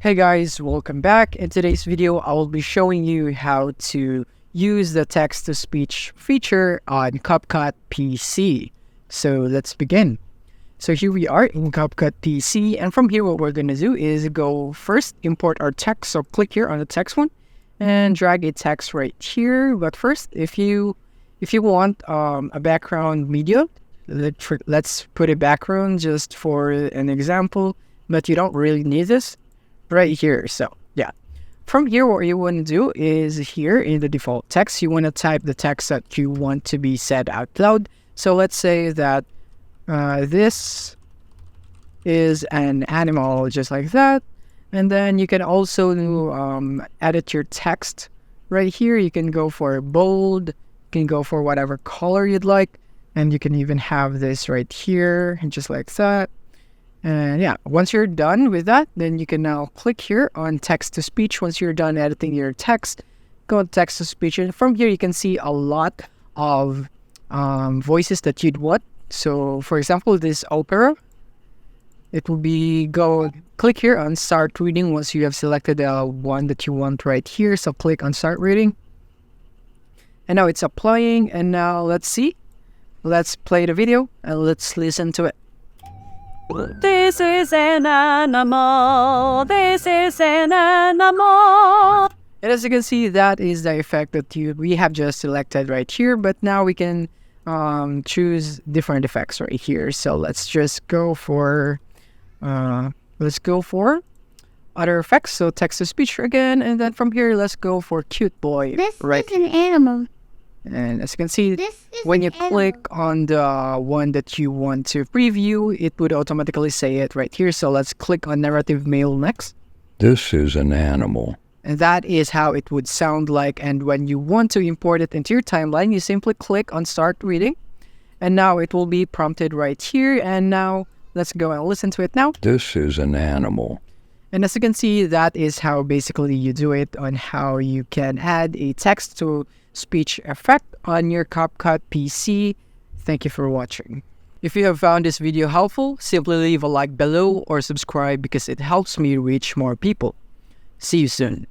Hey guys, welcome back. In today's video, I will be showing you how to use the text-to-speech feature on CapCut PC. So let's begin. So here we are in CapCut PC, and from here what we're going to do is go first import our text. So click here on the text one and drag a text right here. But first, if you want a background media, let's put a background just for an example, but you don't really need this. Right here. So yeah, from here what you want to do is here in the default text, you want to type the text that you want to be said out loud. So let's say that this is an animal, just like that. And then you can also edit your text right here. You can go for bold, you can go for whatever color you'd like, and you can even have this right here and just like that. And yeah, once you're done with that, then you can now click here on text to speech. Once you're done editing your text, go on text to speech. And from here, you can see a lot of voices that you'd want. So for example, this opera, it will be click here on start reading once you have selected the one that you want right here. So click on start reading. And now it's applying. And now let's play the video and let's listen to it. This is an animal. This is an animal. And as you can see, that is the effect that we have just selected right here. But now we can choose different effects right here. So let's just go for other effects. So text to speech again, and then from here, let's go for cute boy. This is an animal. And as you can see, when you click on the one that you want to preview, it would automatically say it right here. So let's click on narrative male next. This is an animal. And that is how it would sound like. And when you want to import it into your timeline, you simply click on start reading. And now it will be prompted right here. And now let's go and listen to it now. This is an animal. And as you can see, that is how basically you do it, on how you can add a text to speech effect on your CapCut PC. Thank you for watching. If you have found this video helpful, simply leave a like below or subscribe because it helps me reach more people. See you soon.